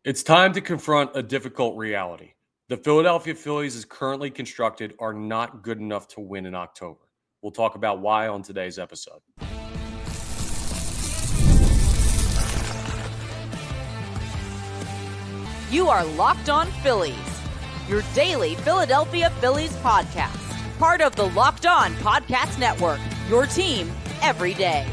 It's time to confront a difficult reality. The Philadelphia Phillies, as currently constructed, are not good enough to win in October. We'll talk about why on today's episode. You are Locked On Phillies, your daily Philadelphia Phillies podcast. Part of the Locked On Podcast Network, your team every day.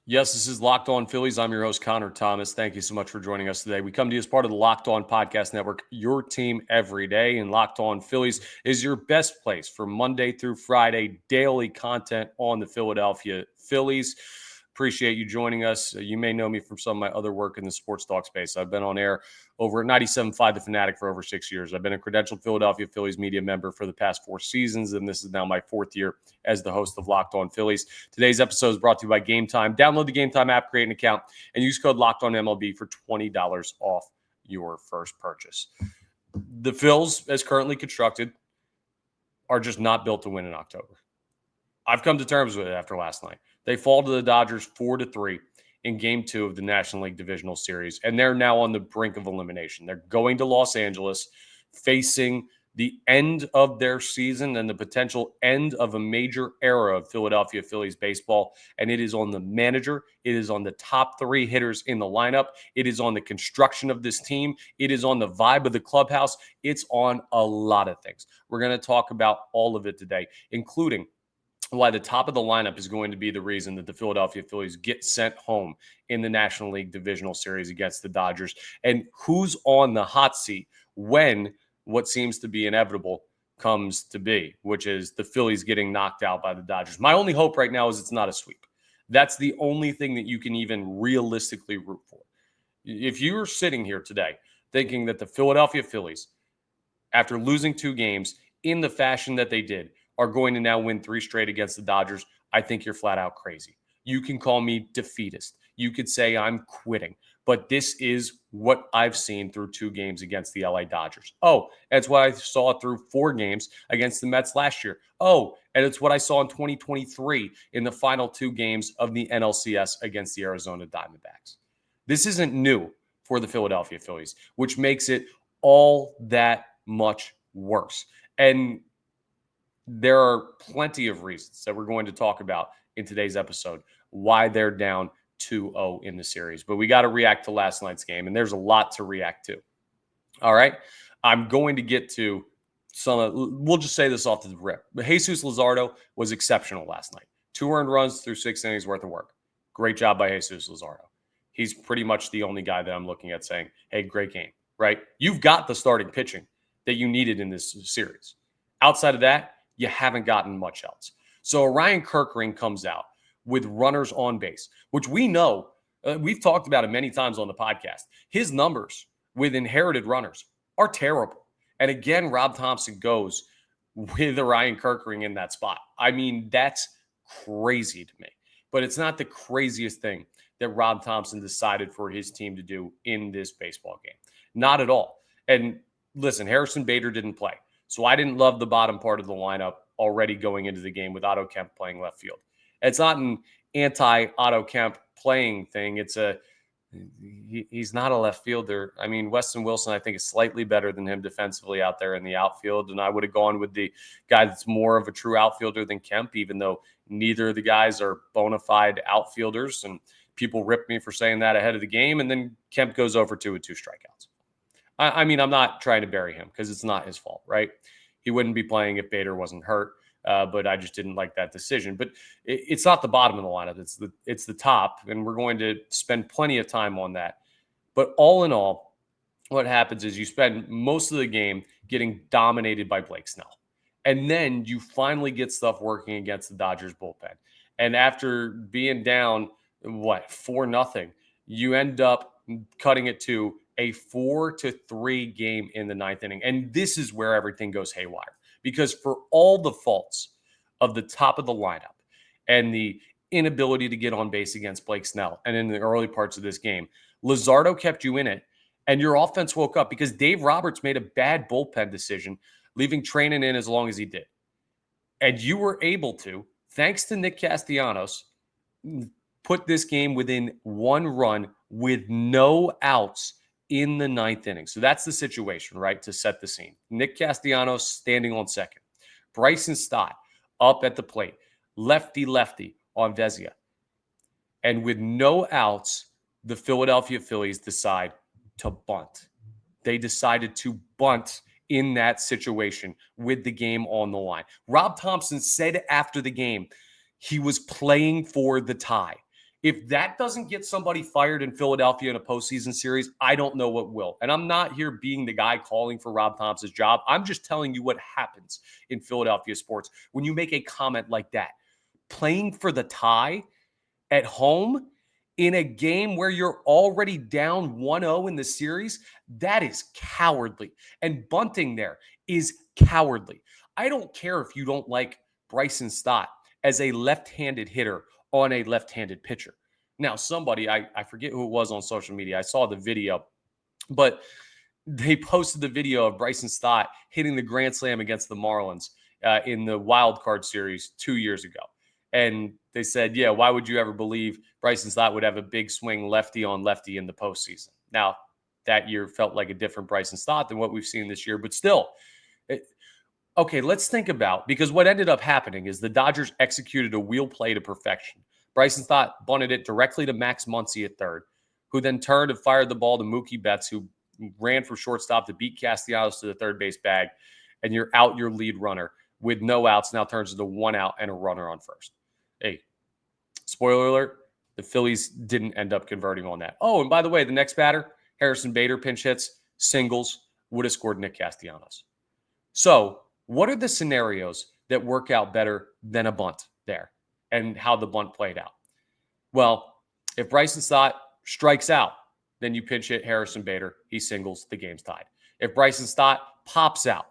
Yes, this is Locked On Phillies. I'm your host, Connor Thomas. Thank you so much for joining us today. We come to you as part of the Locked On Podcast Network, your team every day. And Locked On Phillies is your best place for Monday through Friday daily content on the Philadelphia Phillies. Appreciate you joining us. You may know me from some of my other work in the sports talk space. I've been on air over at 97.5 The Fanatic for over 6 years. I've been a credentialed Philadelphia Phillies media member for the past 4 seasons, and this is now my 4th year as the host of Locked On Phillies. Today's episode is brought to you by Game Time. Download the Game Time app, create an account, and use code Locked On MLB for $20 off your first purchase. The Phils, as currently constructed, are just not built to win in October. I've come to terms with it after last night. They fall to the Dodgers 4-3 in Game 2 of the National League Divisional Series, and they're now on the brink of elimination. They're going to Los Angeles, facing the end of their season and the potential end of a major era of Philadelphia Phillies baseball, and it is on the manager. It is on the top 3 hitters in the lineup. It is on the construction of this team. It is on the vibe of the clubhouse. It's on a lot of things. We're going to talk about all of it today, including why the top of the lineup is going to be the reason that the Philadelphia Phillies get sent home in the National League Divisional Series against the Dodgers, and who's on the hot seat when what seems to be inevitable comes to be, which is the Phillies getting knocked out by the Dodgers. My only hope right now is it's not a sweep. That's the only thing that you can even realistically root for. If you're sitting here today thinking that the Philadelphia Phillies, after losing 2 games in the fashion that they did, are going to now win 3 straight against the Dodgers, I think you're flat out crazy. You can call me defeatist. You could say I'm quitting. But this is what I've seen through 2 games against the LA Dodgers. Oh, it's what I saw through 4 games against the Mets last year. Oh, and it's what I saw in 2023 in the final 2 games of the NLCS against the Arizona Diamondbacks. This isn't new for the Philadelphia Phillies, which makes it all that much worse. And there are plenty of reasons that we're going to talk about in today's episode why they're down 2-0 in the series. But we got to react to last night's game, and there's a lot to react to. All right? I'm going to get to we'll just say this off the rip. But Jesus Luzardo was exceptional last night. 2 earned runs through 6 innings worth of work. Great job by Jesus Luzardo. He's pretty much the only guy that I'm looking at saying, hey, great game, right? You've got the starting pitching that you needed in this series. Outside of that, you haven't gotten much else. So Orion Kerkering comes out with runners on base, which we know, we've talked about it many times on the podcast. His numbers with inherited runners are terrible. And again, Rob Thomson goes with Orion Kerkering in that spot. I mean, that's crazy to me. But it's not the craziest thing that Rob Thomson decided for his team to do in this baseball game. Not at all. And listen, Harrison Bader didn't play. So I didn't love the bottom part of the lineup already going into the game with Otto Kemp playing left field. It's not an anti-Otto Kemp playing thing. He's not a left fielder. I mean, Weston Wilson, I think, is slightly better than him defensively out there in the outfield. And I would have gone with the guy that's more of a true outfielder than Kemp, even though neither of the guys are bona fide outfielders. And people ripped me for saying that ahead of the game. And then Kemp goes over 2 with 2 strikeouts. I mean, I'm not trying to bury him because it's not his fault, right? He wouldn't be playing if Bader wasn't hurt, but I just didn't like that decision. But it's not the bottom of the lineup. It's the top, and we're going to spend plenty of time on that. But all in all, what happens is you spend most of the game getting dominated by Blake Snell. And then you finally get stuff working against the Dodgers bullpen. And after being down, 4-0, you end up cutting it to a 4-3 game in the 9th inning. And this is where everything goes haywire. Because for all the faults of the top of the lineup and the inability to get on base against Blake Snell and in the early parts of this game, Luzardo kept you in it, and your offense woke up because Dave Roberts made a bad bullpen decision, leaving Treinen in as long as he did. And you were able to, thanks to Nick Castellanos, put this game within 1 run with no outs in the 9th inning. So that's the situation, right, to set the scene. Nick Castellanos standing on second. Bryson Stott up at the plate. Lefty on Vezina. And with no outs, the Philadelphia Phillies decide to bunt. They decided to bunt in that situation with the game on the line. Rob Thomson said after the game he was playing for the tie. If that doesn't get somebody fired in Philadelphia in a postseason series, I don't know what will. And I'm not here being the guy calling for Rob Thompson's job. I'm just telling you what happens in Philadelphia sports when you make a comment like that. Playing for the tie at home in a game where you're already down 1-0 in the series, that is cowardly. And bunting there is cowardly. I don't care if you don't like Bryson Stott as a left-handed hitter on a left-handed pitcher. Now, somebody, I forget who it was on social media, I saw the video, but they posted the video of Bryson Stott hitting the grand slam against the Marlins in the wild card series 2 years ago. And they said, yeah, why would you ever believe Bryson Stott would have a big swing lefty on lefty in the postseason? Now, that year felt like a different Bryson Stott than what we've seen this year, but still. Okay, let's think about, because what ended up happening is the Dodgers executed a wheel play to perfection. Bryson Stott bunted it directly to Max Muncy at third, who then turned and fired the ball to Mookie Betts, who ran from shortstop to beat Castellanos to the third base bag, and you're out your lead runner with no outs, now turns into 1 out and a runner on first. Hey, spoiler alert, the Phillies didn't end up converting on that. Oh, and by the way, the next batter, Harrison Bader, pinch hits, singles, would have scored Nick Castellanos. So what are the scenarios that work out better than a bunt there and how the bunt played out? Well, if Bryson Stott strikes out, then you pinch hit Harrison Bader, he singles, the game's tied. If Bryson Stott pops out,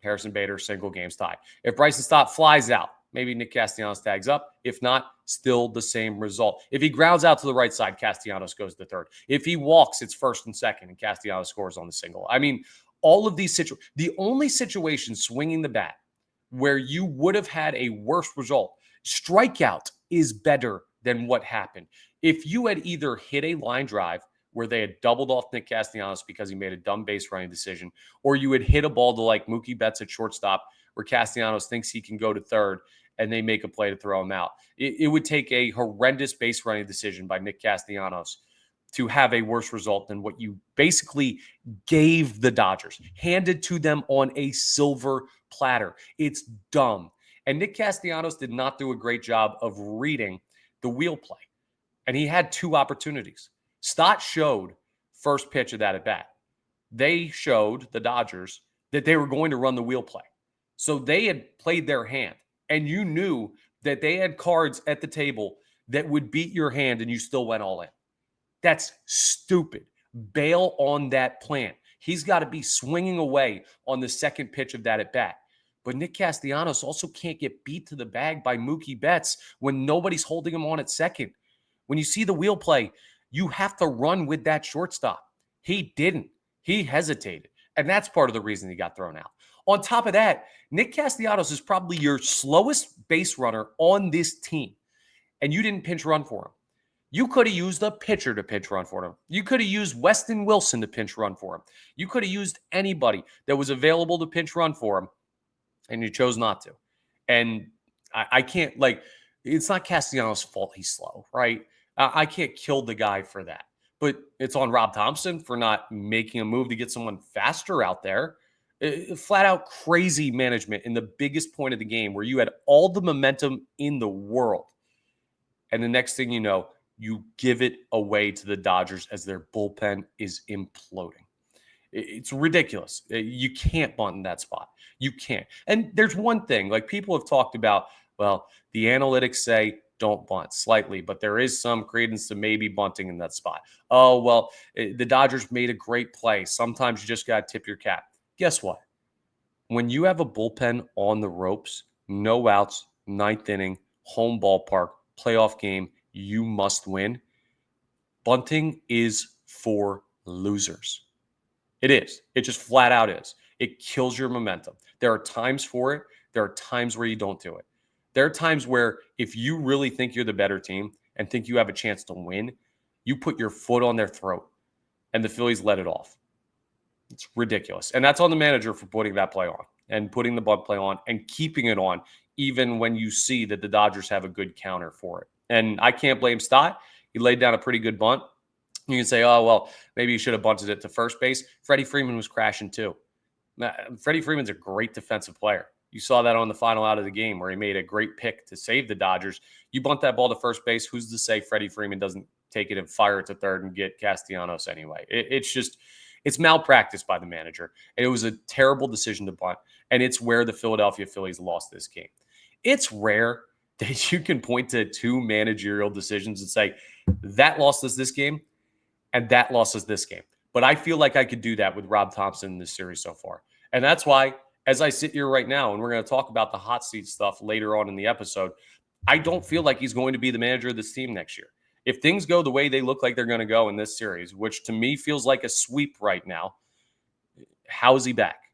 Harrison Bader, single, game's tied. If Bryson Stott flies out, maybe Nick Castellanos tags up. If not, still the same result. If he grounds out to the right side, Castellanos goes to third. If he walks, it's first and second, and Castellanos scores on the single. I mean, all of these situations, the only situation swinging the bat where you would have had a worse result, strikeout is better than what happened. If you had either hit a line drive where they had doubled off Nick Castellanos because he made a dumb base running decision, or you had hit a ball to like Mookie Betts at shortstop where Castellanos thinks he can go to third and they make a play to throw him out. It would take a horrendous base running decision by Nick Castellanos to have a worse result than what you basically gave the Dodgers, handed to them on a silver platter. It's dumb. And Nick Castellanos did not do a great job of reading the wheel play. And he had 2 opportunities. Stott showed first pitch of that at bat. They showed, the Dodgers, that they were going to run the wheel play. So they had played their hand. And you knew that they had cards at the table that would beat your hand and you still went all in. That's stupid. Bail on that plan. He's got to be swinging away on the second pitch of that at bat. But Nick Castellanos also can't get beat to the bag by Mookie Betts when nobody's holding him on at second. When you see the wheel play, you have to run with that shortstop. He didn't. He hesitated. And that's part of the reason he got thrown out. On top of that, Nick Castellanos is probably your slowest base runner on this team. And you didn't pinch run for him. You could have used a pitcher to pinch run for him. You could have used Weston Wilson to pinch run for him. You could have used anybody that was available to pinch run for him, and you chose not to. And I can't, like, it's not Castellanos' fault he's slow, right? I can't kill the guy for that. But it's on Rob Thomson for not making a move to get someone faster out there. Flat out crazy management in the biggest point of the game where you had all the momentum in the world. And the next thing you know, you give it away to the Dodgers as their bullpen is imploding. It's ridiculous. You can't bunt in that spot. You can't. And there's one thing, like people have talked about, well, the analytics say don't bunt slightly, but there is some credence to maybe bunting in that spot. Oh, well, the Dodgers made a great play. Sometimes you just got to tip your cap. Guess what? When you have a bullpen on the ropes, no outs, 9th inning, home ballpark, playoff game, you must win. Bunting is for losers. It is. It just flat out is. It kills your momentum. There are times for it. There are times where you don't do it. There are times where if you really think you're the better team, and think you have a chance to win, you put your foot on their throat, and the Phillies let it off. It's ridiculous. And that's on the manager for putting that play on and putting the bunt play on and keeping it on, even when you see that the Dodgers have a good counter for it. And I can't blame Stott. He laid down a pretty good bunt. You can say, oh, well, maybe you should have bunted it to first base. Freddie Freeman was crashing too. Freddie Freeman's a great defensive player. You saw that on the final out of the game where he made a great pick to save the Dodgers. You bunt that ball to first base, who's to say Freddie Freeman doesn't take it and fire it to third and get Castellanos anyway? It's malpractice by the manager. And it was a terrible decision to bunt. And it's where the Philadelphia Phillies lost this game. It's rare that you can point to two managerial decisions and say, that lost us this game and that lost us this game. But I feel like I could do that with Rob Thomson in this series so far. And that's why, as I sit here right now, and we're going to talk about the hot seat stuff later on in the episode, I don't feel like he's going to be the manager of this team next year. If things go the way they look like they're going to go in this series, which to me feels like a sweep right now, how is he back?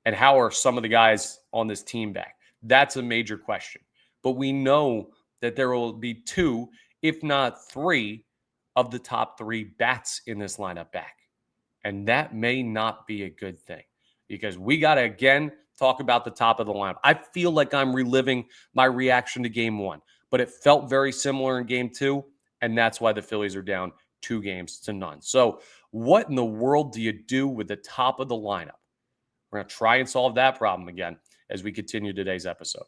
And how are some of the guys on this team back? That's a major question. But we know that there will be two, if not three, of the top three bats in this lineup back. And that may not be a good thing because we got to, again, talk about the top of the lineup. I feel like I'm reliving my reaction to game one, but it felt very similar in game two, and that's why the Phillies are down 2-0. So what in the world do you do with the top of the lineup? We're going to try and solve that problem again as we continue today's episode.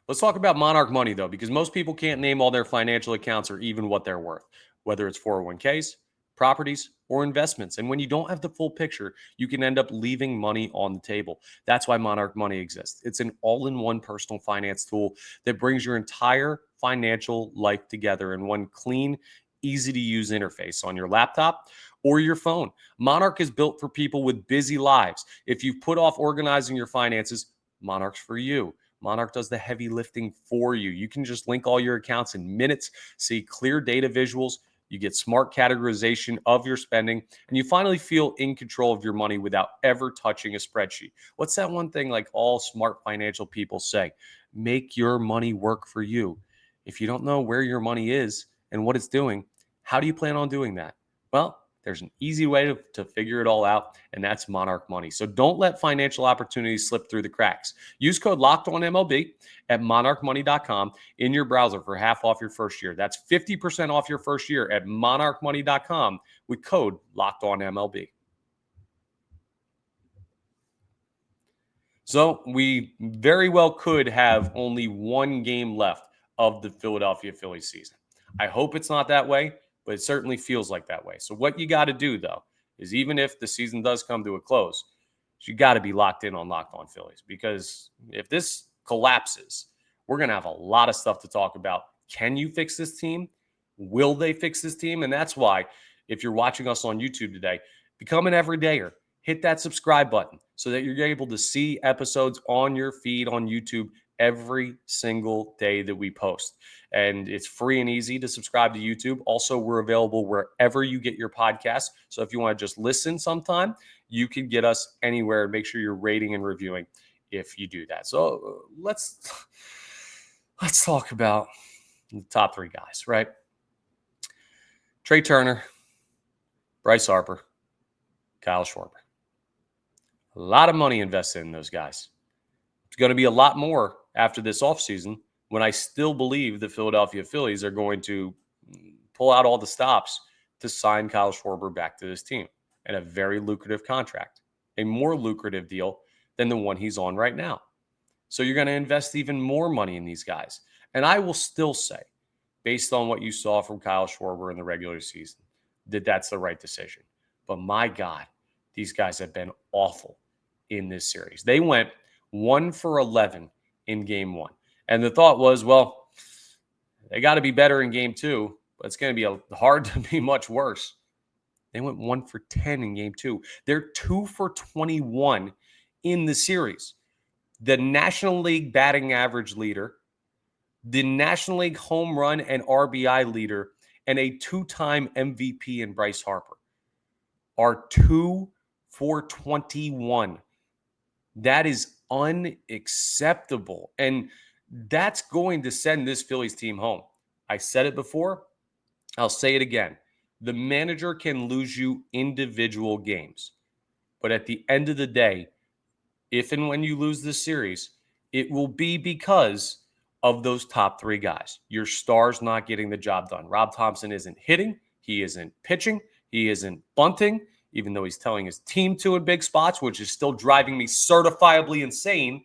Let's talk about Monarch Money, though, because most people can't name all their financial accounts or even what they're worth, whether it's 401ks, properties, or investments. And when you don't have the full picture, you can end up leaving money on the table. That's why Monarch Money exists. It's an all-in-one personal finance tool that brings your entire financial life together in one clean, easy-to-use interface on your laptop or your phone. Monarch is built for people with busy lives. If you've put off organizing your finances, Monarch's for you. Monarch does the heavy lifting for you. You can just link all your accounts in minutes, see clear data visuals, you get smart categorization of your spending, and you finally feel in control of your money without ever touching a spreadsheet. What's that one thing like all smart financial people say? Make your money work for you. If you don't know where your money is and what it's doing, how do you plan on doing that? Well, there's an easy way to figure it all out, and that's Monarch Money. So don't let financial opportunities slip through the cracks. Use code LOCKEDONMLB at monarchmoney.com in your browser for half off your first year. That's 50% off your first year at monarchmoney.com with code LOCKEDONMLB. So we very well could have only one game left of the Philadelphia Phillies season. I hope it's not that way, but it certainly feels like that way. So what you got to do, though, is even if the season does come to a close, you got to be locked in on Locked On Phillies, because if this collapses, we're going to have a lot of stuff to talk about. Can you fix this team? Will they fix this team? And that's why, if you're watching us on YouTube today, become an everydayer. Hit that subscribe button so that you're able to see episodes on your feed on YouTube every single day that we post. And it's free and easy to subscribe to YouTube. Also, we're available wherever you get your podcasts. So if you want to just listen sometime, you can get us anywhere. Make sure you're rating and reviewing if you do that. So let's talk about the top three guys, right? Trea Turner, Bryce Harper, Kyle Schwarber. A lot of money invested in those guys. It's going to be a lot more after this offseason, when I still believe the Philadelphia Phillies are going to pull out all the stops to sign Kyle Schwarber back to this team at a very lucrative contract, a more lucrative deal than the one he's on right now. So you're going to invest even more money in these guys. And I will still say, based on what you saw from Kyle Schwarber in the regular season, that that's the right decision. But my God, these guys have been awful in this series. They went 1 for 11 in game one. And the thought was, well, they got to be better in game two, but it's going to be hard to be much worse. They went 1 for 10 in game two. They're 2 for 21 in the series. The National League batting average leader, the National League home run and RBI leader, and a 2-time MVP in Bryce Harper are 2 for 21. That is unacceptable. And That's going to send this Phillies team home. I said it before. I'll say it again. The manager can lose you individual games. But at the end of the day, if and when you lose this series, it will be because of those top three guys. Your stars not getting the job done. Rob Thomson isn't hitting. He isn't pitching. He isn't bunting, even though he's telling his team to in big spots, which is still driving me certifiably insane.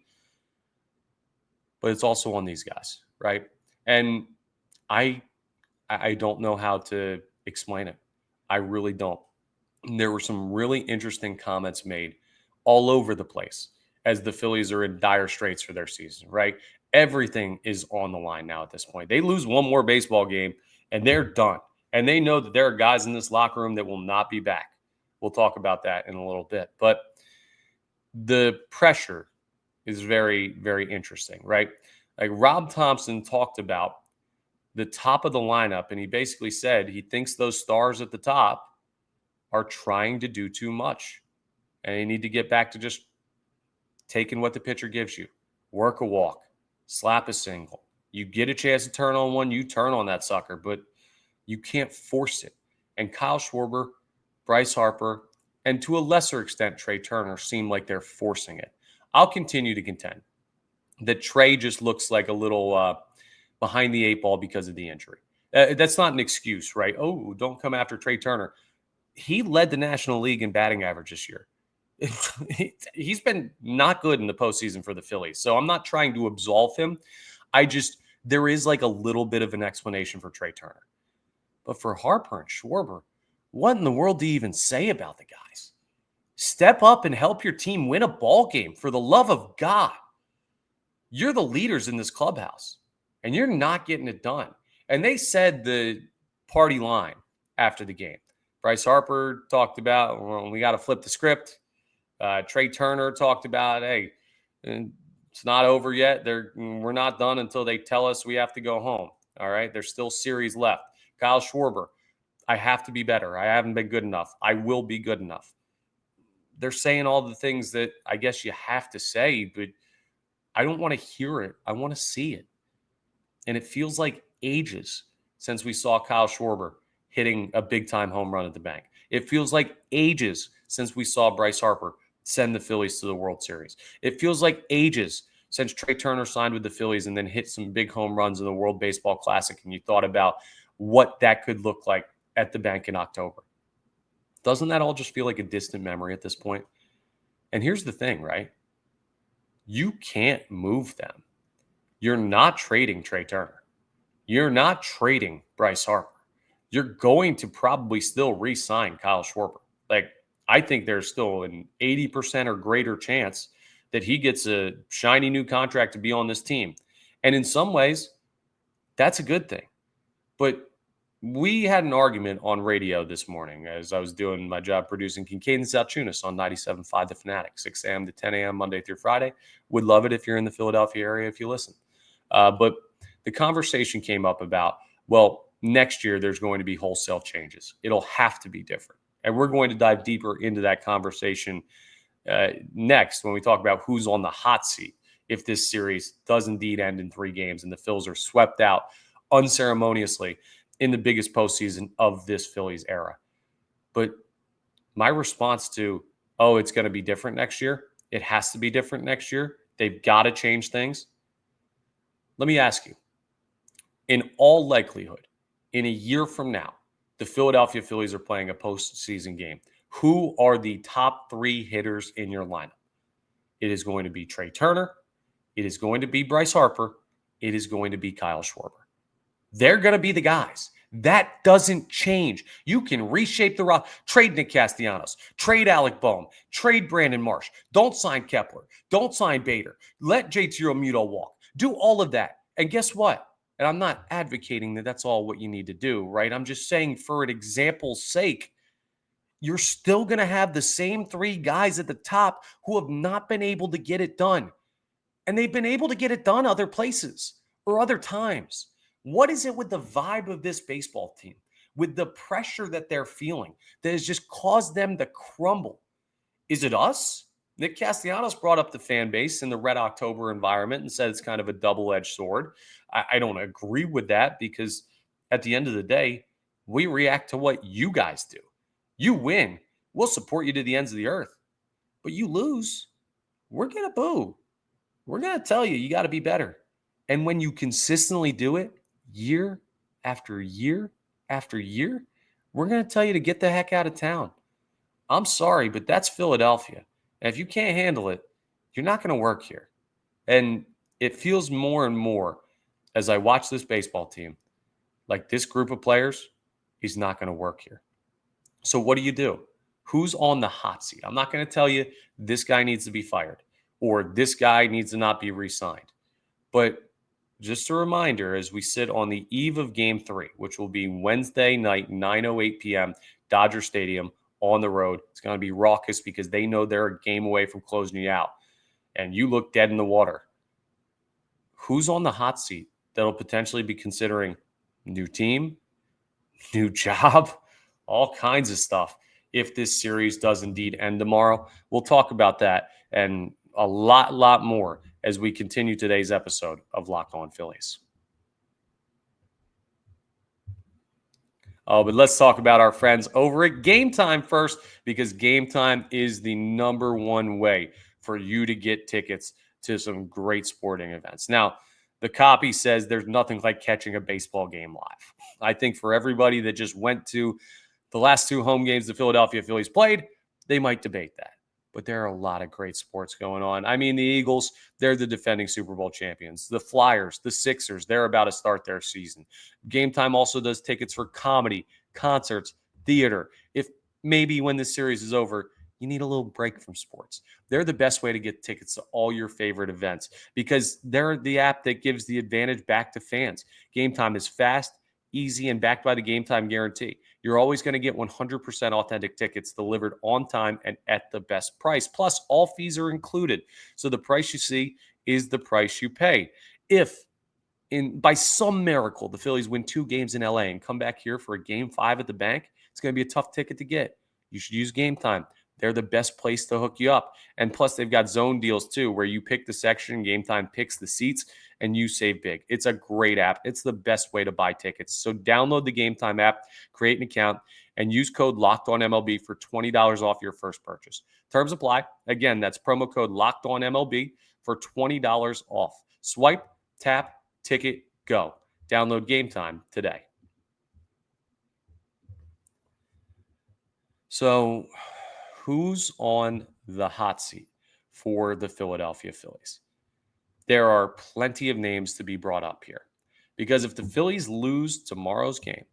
But it's also on these guys, right? And I don't know how to explain it. I really don't. There were some really interesting comments made all over the place as the Phillies are in dire straits for their season, right? Everything is on the line now at this point. They lose one more baseball game and they're done. And they know that there are guys in this locker room that will not be back. We'll talk about that in a little bit. But the pressure is very, very interesting, right? Like Rob Thomson talked about the top of the lineup, and he basically said he thinks those stars at the top are trying to do too much. And they need to get back to just taking what the pitcher gives you. Work a walk, slap a single. You get a chance to turn on one, you turn on that sucker, but you can't force it. And Kyle Schwarber, Bryce Harper, and to a lesser extent, Trea Turner seem like they're forcing it. I'll continue to contend that Trea just looks like a little behind the eight ball because of the injury. That's not an excuse, right? Oh, don't come after Trea Turner. He led the National League in batting average this year. He's been not good in the postseason for the Phillies. So I'm not trying to absolve him. There is like a little bit of an explanation for Trea Turner. But for Harper and Schwarber, what in the world do you even say about the guys? Step up and help your team win a ball game, for the love of God. You're the leaders in this clubhouse, and you're not getting it done. And they said the party line after the game. Bryce Harper talked about, well, we got to flip the script. Trea Turner talked about, hey, it's not over yet. We're not done until they tell us we have to go home. All right, there's still series left. Kyle Schwarber, I have to be better. I haven't been good enough. I will be good enough. They're saying all the things that I guess you have to say, but I don't want to hear it. I want to see it. And it feels like ages since we saw Kyle Schwarber hitting a big-time home run at the bank. It feels like ages since we saw Bryce Harper send the Phillies to the World Series. It feels like ages since Trea Turner signed with the Phillies and then hit some big home runs in the World Baseball Classic, and you thought about what that could look like at the bank in October. Doesn't that all just feel like a distant memory at this point? And here's the thing, right? You can't move them. You're not trading Trea Turner. You're not trading Bryce Harper. You're going to probably still re-sign Kyle Schwarber. Like, I think there's still an 80% or greater chance that he gets a shiny new contract to be on this team. And in some ways, that's a good thing. But we had an argument on radio this morning as I was doing my job producing Kincaid and South Tunis on 97.5 The Fanatic, 6 a.m. to 10 a.m. Monday through Friday. Would love it if you're in the Philadelphia area if you listen. But the conversation came up about, well, next year there's going to be wholesale changes. It'll have to be different. And we're going to dive deeper into that conversation next when we talk about who's on the hot seat if this series does indeed end in 3 games and the Phils are swept out unceremoniously in the biggest postseason of this Phillies era. But my response to, oh, it's going to be different next year. It has to be different next year. They've got to change things. Let me ask you, in all likelihood, in a year from now, the Philadelphia Phillies are playing a postseason game. Who are the top 3 hitters in your lineup? It is going to be Trea Turner. It is going to be Bryce Harper. It is going to be Kyle Schwarber. They're going to be the guys. That doesn't change. You can reshape the roster. Trade Nick Castellanos. Trade Alec Bohm. Trade Brandon Marsh. Don't sign Kepler. Don't sign Bader. Let JT Realmuto walk. Do all of that. And guess what? And I'm not advocating that that's all what you need to do, right? I'm just saying for an example's sake, you're still going to have the same 3 guys at the top who have not been able to get it done. And they've been able to get it done other places or other times. What is it with the vibe of this baseball team, with the pressure that they're feeling that has just caused them to crumble? Is it us? Nick Castellanos brought up the fan base in the Red October environment and said it's kind of a double-edged sword. I don't agree with that because at the end of the day, we react to what you guys do. You win, we'll support you to the ends of the earth. But you lose, we're going to boo. We're going to tell you, you got to be better. And when you consistently do it year after year after year, we're going to tell you to get the heck out of town. I'm sorry, but that's Philadelphia. And if you can't handle it, you're not going to work here. And it feels more and more as I watch this baseball team, like this group of players is not going to work here. So what do? Who's on the hot seat? I'm not going to tell you this guy needs to be fired or this guy needs to not be re-signed. But just a reminder, as we sit on the eve of Game 3, which will be Wednesday night, 9:08 p.m., Dodger Stadium on the road. It's going to be raucous because they know they're a game away from closing you out. And you look dead in the water. Who's on the hot seat that'll potentially be considering new team, new job, all kinds of stuff if this series does indeed end tomorrow? We'll talk about that and a lot more as we continue today's episode of Locked On Phillies. But let's talk about our friends over at Game Time first, because Game Time is the number one way for you to get tickets to some great sporting events. Now, the copy says there's nothing like catching a baseball game live. I think for everybody that just went to the last 2 home games the Philadelphia Phillies played, they might debate that. But there are a lot of great sports going on. I mean, the Eagles, they're the defending Super Bowl champions. The Flyers, the Sixers, they're about to start their season. Game Time also does tickets for comedy, concerts, theater. If maybe when this series is over, you need a little break from sports, they're the best way to get tickets to all your favorite events because they're the app that gives the advantage back to fans. Game Time is fast, easy, and backed by the Game Time guarantee. You're always going to get 100% authentic tickets delivered on time and at the best price. Plus, all fees are included. So the price you see is the price you pay. If by some miracle the Phillies win 2 games in LA and come back here for a Game 5 at the bank, it's going to be a tough ticket to get. You should use Game Time. They're the best place to hook you up. And plus, they've got zone deals too, where you pick the section, Game Time picks the seats, and you save big. It's a great app. It's the best way to buy tickets. So download the Game Time app, create an account, and use code LOCKEDONMLB for $20 off your first purchase. Terms apply. Again, that's promo code LOCKEDONMLB for $20 off. Swipe, tap, ticket, go. Download Game Time today. So, who's on the hot seat for the Philadelphia Phillies? There are plenty of names to be brought up here because if the Phillies lose tomorrow's game,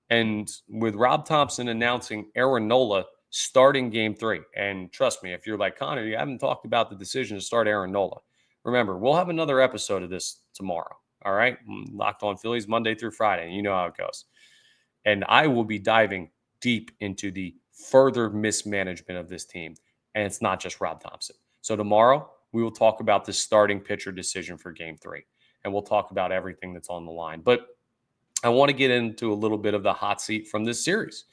and with Rob Thomson announcing Aaron Nola starting Game 3, and trust me, if you're like Connor, you haven't talked about the decision to start Aaron Nola. Remember, we'll have another episode of this tomorrow. All right, Locked On Phillies Monday through Friday. You know how it goes, and I will be diving deep into the further mismanagement of this team. And it's not just Rob Thomson. So tomorrow we will talk about the starting pitcher decision for Game 3. And we'll talk about everything that's on the line. But I want to get into a little bit of the hot seat from this series.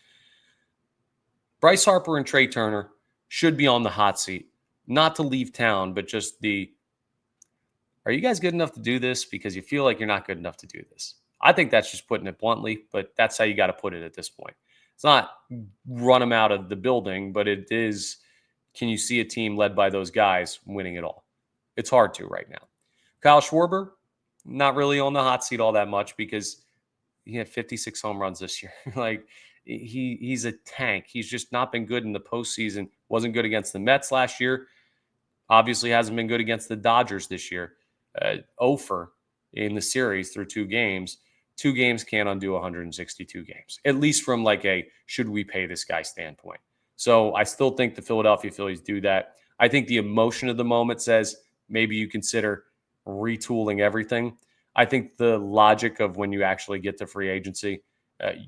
Bryce Harper and Trea Turner should be on the hot seat. Not to leave town, but just are you guys good enough to do this? Because you feel like you're not good enough to do this. I think that's just putting it bluntly, but that's how you got to put it at this point. It's not run them out of the building, but it is, can you see a team led by those guys winning it all? It's hard to right now. Kyle Schwarber, not really on the hot seat all that much because he had 56 home runs this year. Like he's a tank. He's just not been good in the postseason. Wasn't good against the Mets last year. Obviously hasn't been good against the Dodgers this year. 0-for in the series through 2 games. 2 games can't undo 162 games, at least from like a should we pay this guy standpoint. So I still think the Philadelphia Phillies do that. I think the emotion of the moment says maybe you consider retooling everything. I think the logic of when you actually get to free agency,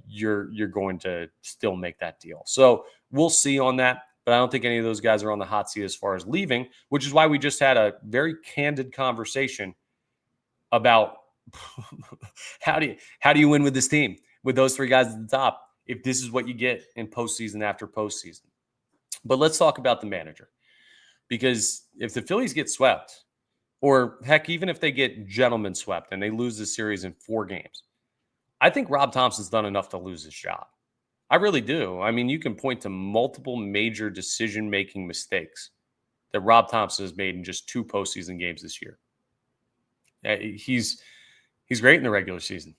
you're going to still make that deal. So we'll see on that, but I don't think any of those guys are on the hot seat as far as leaving, which is why we just had a very candid conversation about how do you win with this team with those 3 guys at the top if this is what you get in postseason after postseason. But let's talk about the manager. Because if the Phillies get swept, or heck, even if they get gentlemen swept and they lose the series in 4 games, I think Rob Thompson's done enough to lose his job. I really do. I mean, you can point to multiple major decision-making mistakes that Rob Thomson has made in just 2 postseason games this year. He's great in the regular season.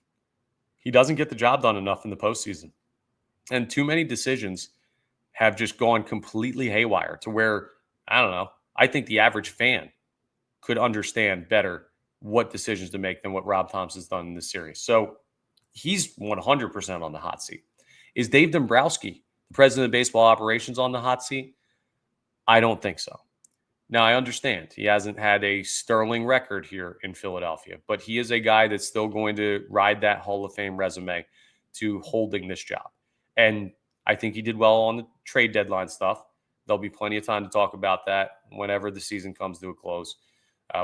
He doesn't get the job done enough in the postseason. And too many decisions have just gone completely haywire to where, I don't know, I think the average fan could understand better what decisions to make than what Rob Thompson's done in this series. So he's 100% on the hot seat. Is Dave Dombrowski, the president of baseball operations, on the hot seat? I don't think so. Now, I understand he hasn't had a sterling record here in Philadelphia, but he is a guy that's still going to ride that Hall of Fame resume to holding this job. And I think he did well on the trade deadline stuff. There'll be plenty of time to talk about that whenever the season comes to a close.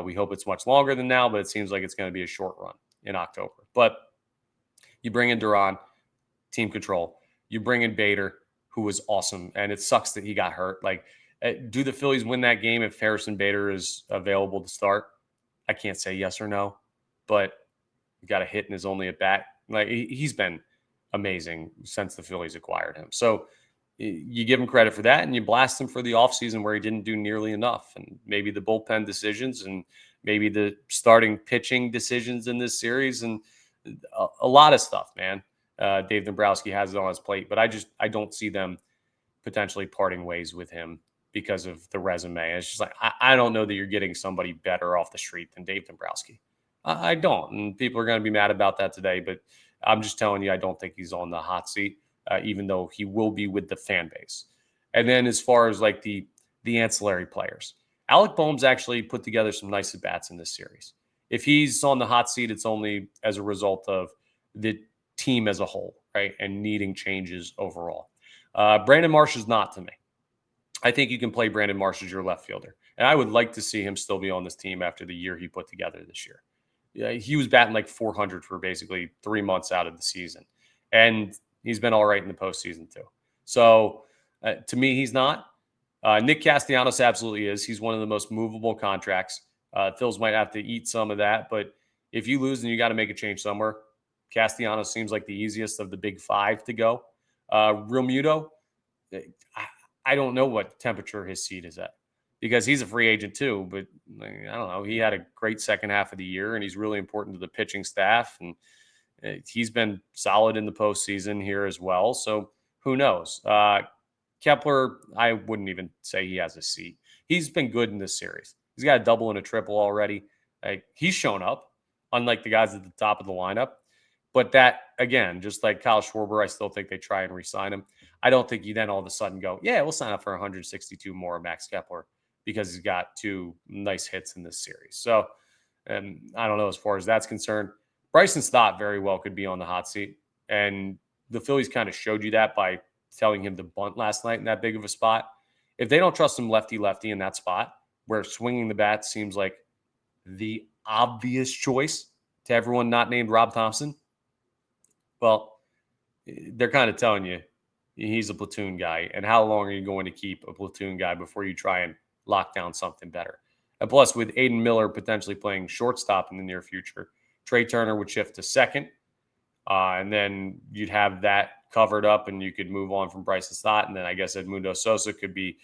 We hope it's much longer than now, but it seems like it's going to be a short run in October. But you bring in Duran, team control. You bring in Bader, who was awesome, and it sucks that he got hurt. Like, do the Phillies win that game if Harrison Bader is available to start? I can't say yes or no, but he got a hit in his only at bat. Like, he's been amazing since the Phillies acquired him. So you give him credit for that, and you blast him for the offseason where he didn't do nearly enough, and maybe the bullpen decisions and maybe the starting pitching decisions in this series and a lot of stuff, man. Dave Dombrowski has it on his plate, but I don't see them potentially parting ways with him because of the resume. It's just like, I don't know that you're getting somebody better off the street than Dave Dombrowski. I don't. And people are going to be mad about that today, but I'm just telling you, I don't think he's on the hot seat, even though he will be with the fan base. And then as far as like the ancillary players, Alec Boehm's actually put together some nice at-bats in this series. If he's on the hot seat, it's only as a result of the team as a whole, right? And needing changes overall. Brandon Marsh is not to me. I think you can play Brandon Marsh as your left fielder. And I would like to see him still be on this team after the year he put together this year. Yeah, he was batting like 400 for basically 3 months out of the season. And he's been all right in the postseason too. So to me, he's not. Nick Castellanos absolutely is. He's one of the most movable contracts. Phils might have to eat some of that. But if you lose and you got to make a change somewhere, Castellanos seems like the easiest of the big 5 to go. Real Muto, I don't know what temperature his seat is at because he's a free agent too. But I don't know. He had a great second half of the year, and he's really important to the pitching staff. And he's been solid in the postseason here as well. So who knows? Kepler, I wouldn't even say he has a seat. He's been good in this series. He's got a double and a triple already. He's shown up, unlike the guys at the top of the lineup. But that, again, just like Kyle Schwarber, I still think they try and re-sign him. I don't think you then all of a sudden go, yeah, we'll sign up for 162 more Max Kepler because he's got 2 nice hits in this series. So I don't know as far as that's concerned. Bryson Stott very well could be on the hot seat. And the Phillies kind of showed you that by telling him to bunt last night in that big of a spot. If they don't trust him lefty-lefty in that spot where swinging the bat seems like the obvious choice to everyone not named Rob Thomson, well, they're kind of telling you he's a platoon guy. And how long are you going to keep a platoon guy before you try and lock down something better? And plus, with Aiden Miller potentially playing shortstop in the near future, Trea Turner would shift to second. And then you'd have that covered up and you could move on from Bryson Stott. And then I guess Edmundo Sosa could be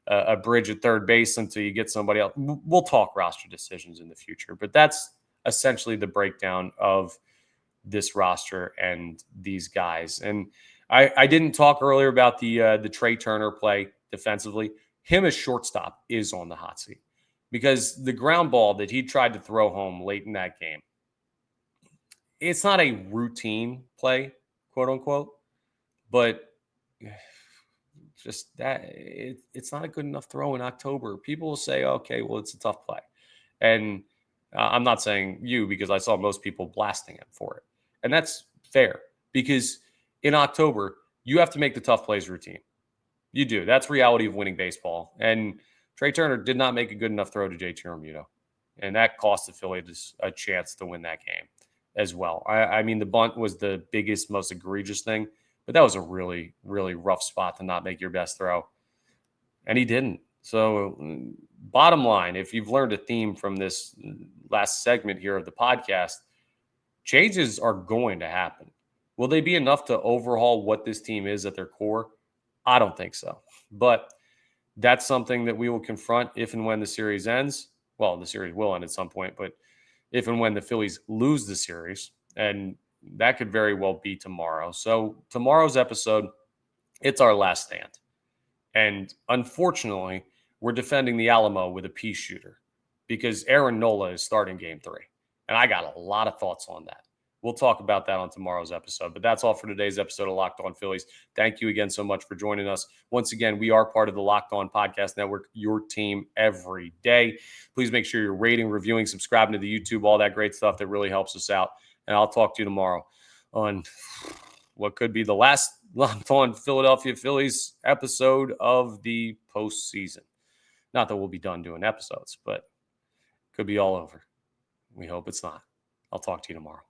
a bridge at third base until you get somebody else. We'll talk roster decisions in the future, but that's essentially the breakdown of this roster and these guys. And I didn't talk earlier about the Trea Turner play defensively. Him as shortstop is on the hot seat because the ground ball that he tried to throw home late in that game, it's not a routine play, quote unquote, but just that it's not a good enough throw in October. People will say, okay, well, it's a tough play. And I'm not saying you because I saw most people blasting him for it. And that's fair because in October, you have to make the tough plays routine. You do. That's reality of winning baseball. And Trea Turner did not make a good enough throw to JT Realmuto. And that cost the Phillies a chance to win that game as well. I mean, the bunt was the biggest, most egregious thing, but that was a really, really rough spot to not make your best throw. And he didn't. So bottom line, if you've learned a theme from this last segment here of the podcast, changes are going to happen. Will they be enough to overhaul what this team is at their core? I don't think so. But that's something that we will confront if and when the series ends. Well, the series will end at some point, but if and when the Phillies lose the series, and that could very well be tomorrow. So tomorrow's episode, it's our last stand. And unfortunately, we're defending the Alamo with a pea shooter because Aaron Nola is starting game 3. And I got a lot of thoughts on that. We'll talk about that on tomorrow's episode. But that's all for today's episode of Locked On Phillies. Thank you again so much for joining us. Once again, we are part of the Locked On Podcast Network, your team every day. Please make sure you're rating, reviewing, subscribing to the YouTube, all that great stuff that really helps us out. And I'll talk to you tomorrow on what could be the last Locked On Philadelphia Phillies episode of the postseason. Not that we'll be done doing episodes, but it could be all over. We hope it's not. I'll talk to you tomorrow.